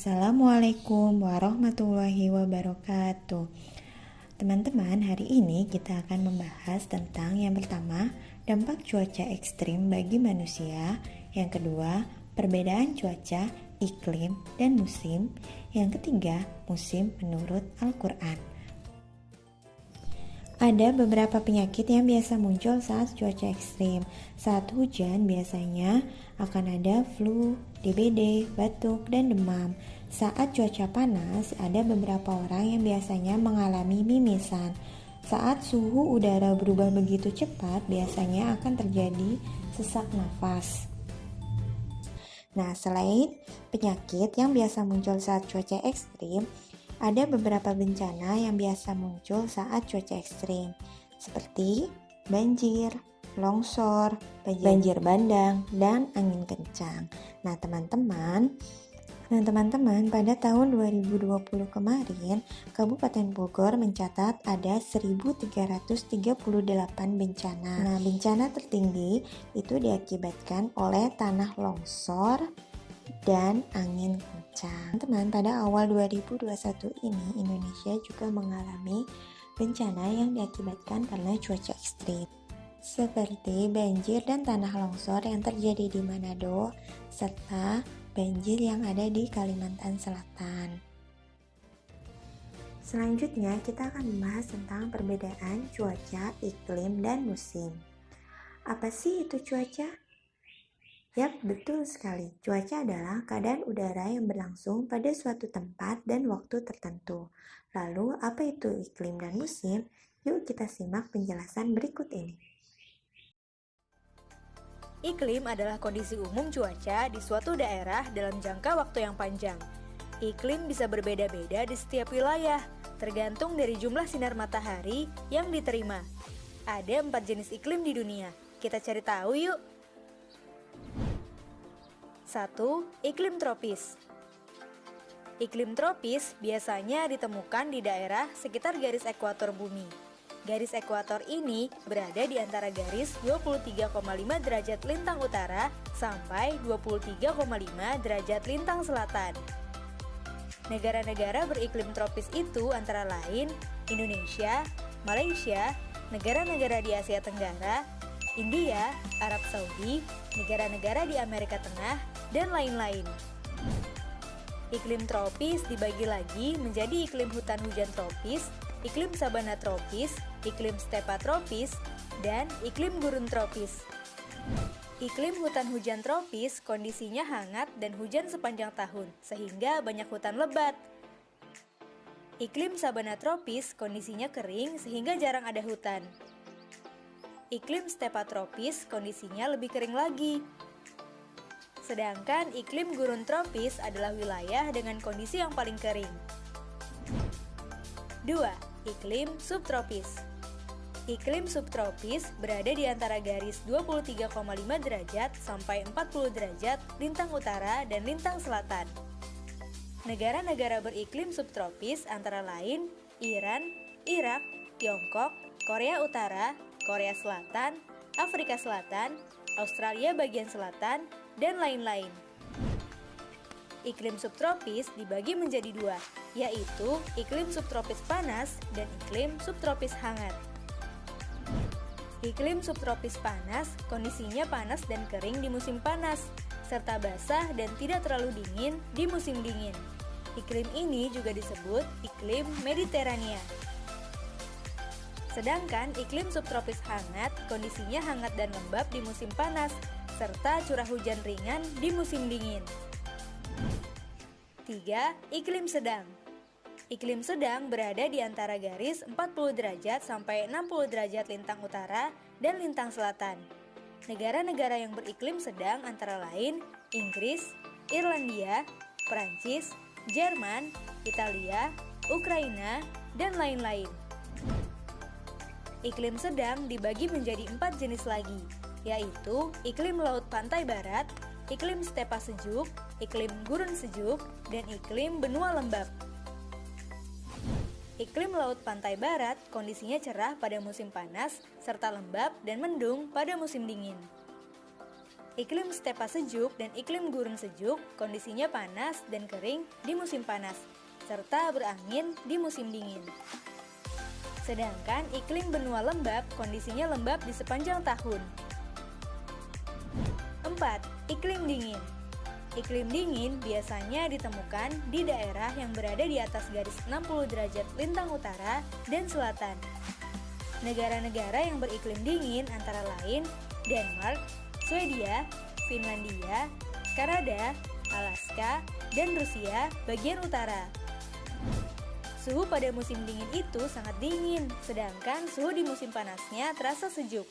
Assalamualaikum warahmatullahi wabarakatuh. Teman-teman, hari ini kita akan membahas tentang yang pertama, dampak cuaca ekstrim bagi manusia. Yang kedua, perbedaan cuaca, iklim, dan musim. Yang ketiga, musim menurut Al-Quran. Ada beberapa penyakit yang biasa muncul saat cuaca ekstrim. Saat hujan biasanya akan ada flu, DBD, batuk, dan demam. Saat cuaca panas, ada beberapa orang yang biasanya mengalami mimisan. Saat suhu udara berubah begitu cepat, biasanya akan terjadi sesak nafas. Nah, selain penyakit yang biasa muncul saat cuaca ekstrim, ada beberapa bencana yang biasa muncul saat cuaca ekstrim, seperti banjir, longsor, banjir bandang, dan angin kencang. Nah, teman-teman, pada tahun 2020 kemarin, Kabupaten Bogor mencatat ada 1.338 bencana. Nah, bencana tertinggi itu diakibatkan oleh tanah longsor dan angin kencang. Teman, pada awal 2021 ini, Indonesia juga mengalami bencana yang diakibatkan karena cuaca ekstrim, seperti banjir dan tanah longsor yang terjadi di Manado, serta banjir yang ada di Kalimantan Selatan. Selanjutnya, kita akan membahas tentang perbedaan cuaca, iklim, dan musim. Apa sih itu cuaca? Yap, betul sekali. Cuaca adalah keadaan udara yang berlangsung pada suatu tempat dan waktu tertentu. Lalu, apa itu iklim dan musim? Yuk kita simak penjelasan berikut ini. Iklim adalah kondisi umum cuaca di suatu daerah dalam jangka waktu yang panjang. Iklim bisa berbeda-beda di setiap wilayah, tergantung dari jumlah sinar matahari yang diterima. Ada 4 jenis iklim di dunia. Kita cari tahu yuk. 1. Iklim tropis. Iklim tropis biasanya ditemukan di daerah sekitar garis ekuator bumi. Garis ekuator ini berada di antara garis 23,5 derajat lintang utara sampai 23,5 derajat lintang selatan. Negara-negara beriklim tropis itu antara lain Indonesia, Malaysia, negara-negara di Asia Tenggara, India, Arab Saudi, negara-negara di Amerika Tengah, dan lain-lain. Iklim tropis dibagi lagi menjadi iklim hutan hujan tropis, iklim sabana tropis, iklim stepa tropis, dan iklim gurun tropis. Iklim hutan hujan tropis kondisinya hangat dan hujan sepanjang tahun, sehingga banyak hutan lebat. Iklim sabana tropis kondisinya kering sehingga jarang ada hutan. Iklim stepa tropis kondisinya lebih kering lagi. Sedangkan iklim gurun tropis adalah wilayah dengan kondisi yang paling kering. 2. Iklim subtropis. Iklim subtropis berada di antara garis 23,5 derajat sampai 40 derajat lintang utara dan lintang selatan. Negara-negara beriklim subtropis antara lain Iran, Irak, Tiongkok, Korea Utara, Korea Selatan, Afrika Selatan, Australia bagian selatan, dan lain-lain. Iklim subtropis dibagi menjadi 2, yaitu iklim subtropis panas dan iklim subtropis hangat. Iklim subtropis panas, kondisinya panas dan kering di musim panas, serta basah dan tidak terlalu dingin di musim dingin. Iklim ini juga disebut iklim Mediterania. Sedangkan iklim subtropis hangat, kondisinya hangat dan lembab di musim panas, serta curah hujan ringan di musim dingin. 3. Iklim sedang. Iklim sedang berada di antara garis 40 derajat sampai 60 derajat lintang utara dan lintang selatan. Negara-negara yang beriklim sedang antara lain Inggris, Irlandia, Prancis, Jerman, Italia, Ukraina, dan lain-lain. Iklim sedang dibagi menjadi 4 jenis lagi, yaitu iklim laut pantai barat, iklim stepa sejuk, iklim gurun sejuk, dan iklim benua lembab. Iklim laut pantai barat kondisinya cerah pada musim panas, serta lembab dan mendung pada musim dingin. Iklim stepa sejuk dan iklim gurun sejuk kondisinya panas dan kering di musim panas, serta berangin di musim dingin. Sedangkan iklim benua lembab kondisinya lembab di sepanjang tahun. 4. Iklim dingin. Iklim dingin biasanya ditemukan di daerah yang berada di atas garis 60 derajat lintang utara dan selatan. Negara-negara yang beriklim dingin antara lain Denmark, Swedia, Finlandia, Kanada, Alaska, dan Rusia bagian utara. Suhu pada musim dingin itu sangat dingin, sedangkan suhu di musim panasnya terasa sejuk.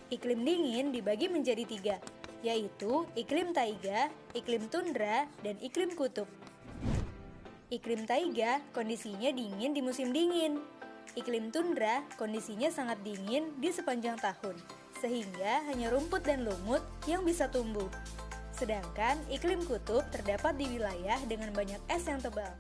Iklim dingin dibagi menjadi 3, yaitu iklim taiga, iklim tundra, dan iklim kutub. Iklim taiga kondisinya dingin di musim dingin. Iklim tundra kondisinya sangat dingin di sepanjang tahun, sehingga hanya rumput dan lumut yang bisa tumbuh. Sedangkan iklim kutub terdapat di wilayah dengan banyak es yang tebal.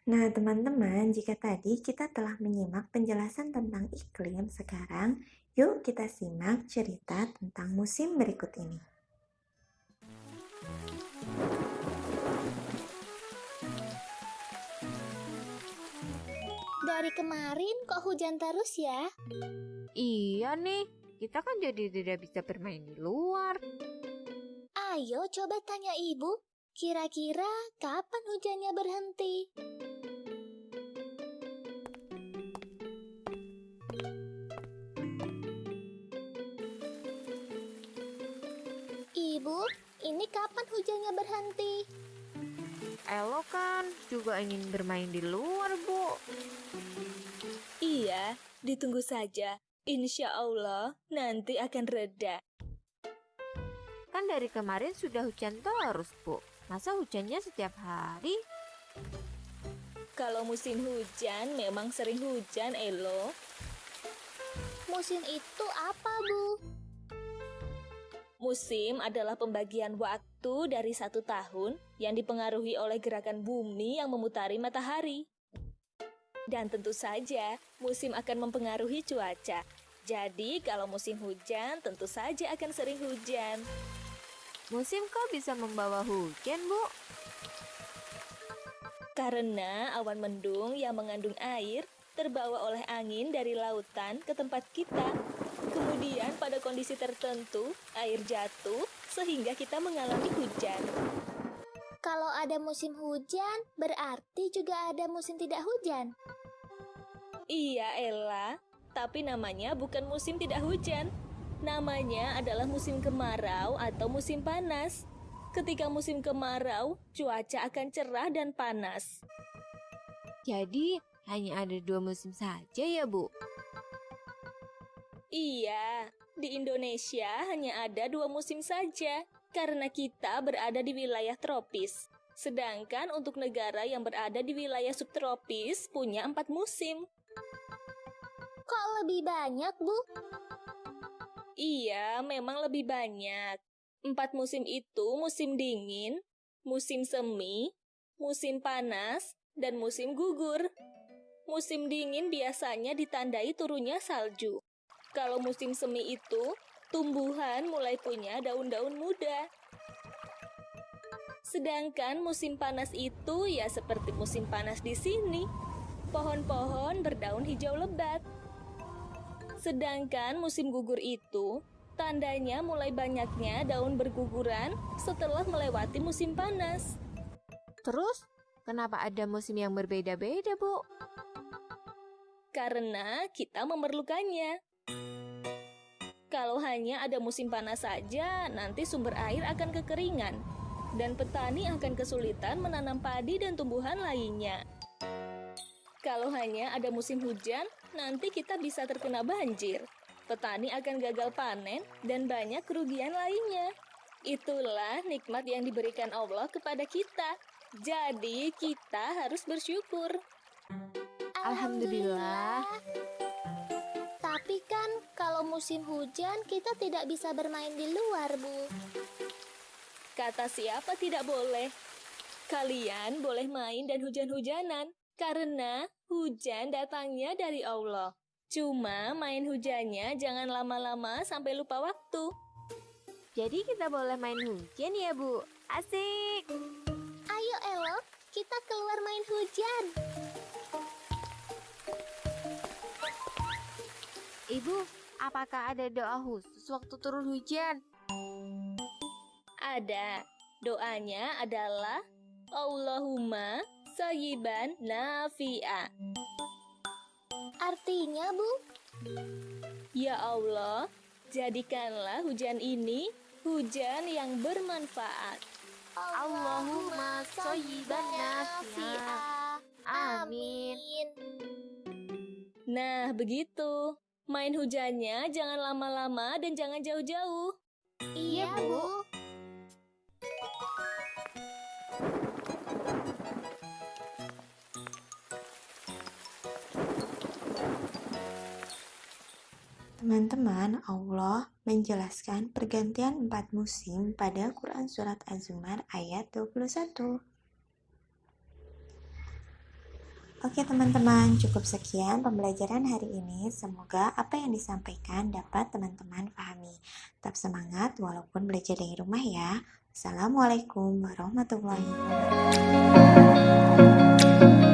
Nah, teman-teman, jika tadi kita telah menyimak penjelasan tentang iklim, sekarang yuk kita simak cerita tentang musim berikut ini. Dari kemarin kok hujan terus ya? Iya nih, kita kan jadi tidak bisa bermain di luar. Ayo coba tanya ibu, kira-kira kapan hujannya berhenti? Ibu, ini kapan hujannya berhenti? Elo kan juga ingin bermain di luar, Bu. Iya, ditunggu saja. Insya Allah nanti akan reda. Kan dari kemarin sudah hujan terus, Bu. Masa hujannya setiap hari? Kalau musim hujan memang sering hujan, Elo. Musim itu apa, Bu? Musim adalah pembagian waktu dari satu tahun yang dipengaruhi oleh gerakan bumi yang memutari matahari. Dan tentu saja, musim akan mempengaruhi cuaca. Jadi, kalau musim hujan, tentu saja akan sering hujan. Musim kok bisa membawa hujan, Bu? Karena awan mendung yang mengandung air terbawa oleh angin dari lautan ke tempat kita. Kemudian pada kondisi tertentu, air jatuh sehingga kita mengalami hujan. Kalau ada musim hujan, berarti juga ada musim tidak hujan. Iya, Ella. Tapi namanya bukan musim tidak hujan. Namanya adalah musim kemarau atau musim panas. Ketika musim kemarau, cuaca akan cerah dan panas. Jadi, hanya ada 2 musim saja ya, Bu? Iya, di Indonesia hanya ada 2 musim saja, karena kita berada di wilayah tropis. Sedangkan untuk negara yang berada di wilayah subtropis punya 4 musim. Kok lebih banyak, Bu? Iya, memang lebih banyak. 4 musim itu musim dingin, musim semi, musim panas, dan musim gugur. Musim dingin biasanya ditandai turunnya salju. Kalau musim semi itu, tumbuhan mulai punya daun-daun muda. Sedangkan musim panas itu ya seperti musim panas di sini. Pohon-pohon berdaun hijau lebat. Sedangkan musim gugur itu, tandanya mulai banyaknya daun berguguran setelah melewati musim panas. Terus, kenapa ada musim yang berbeda-beda, Bu? Karena kita memerlukannya. Kalau hanya ada musim panas saja, nanti sumber air akan kekeringan. dan petani akan kesulitan menanam padi dan tumbuhan lainnya. Kalau hanya ada musim hujan, nanti kita bisa terkena banjir. Petani akan gagal panen dan banyak kerugian lainnya. Itulah nikmat yang diberikan Allah kepada kita. Jadi kita harus bersyukur. Alhamdulillah. Tapi kan kalau musim hujan kita tidak bisa bermain di luar, Bu. Kata siapa tidak boleh? Kalian boleh main dan hujan-hujanan karena hujan datangnya dari Allah. Cuma main hujannya jangan lama-lama sampai lupa waktu. Jadi kita boleh main hujan ya, Bu? Asik! Ayo Elo, kita keluar main hujan. Ibu, apakah ada doa khusus waktu turun hujan? Ada. Doanya adalah Allahumma sayyiban nafi'a. Artinya, Bu? Ya Allah, jadikanlah hujan ini hujan yang bermanfaat. Allahumma shayyiban nafi'a. Amin. Nah, begitu. Main hujannya jangan lama-lama dan jangan jauh-jauh. Iya, Bu. Teman-teman, Allah menjelaskan pergantian 4 musim pada Quran Surat Az-Zumar ayat 21. Oke teman-teman, cukup sekian pembelajaran hari ini. Semoga apa yang disampaikan dapat teman-teman pahami. Tetap semangat walaupun belajar dari rumah ya. Assalamualaikum warahmatullahi wabarakatuh.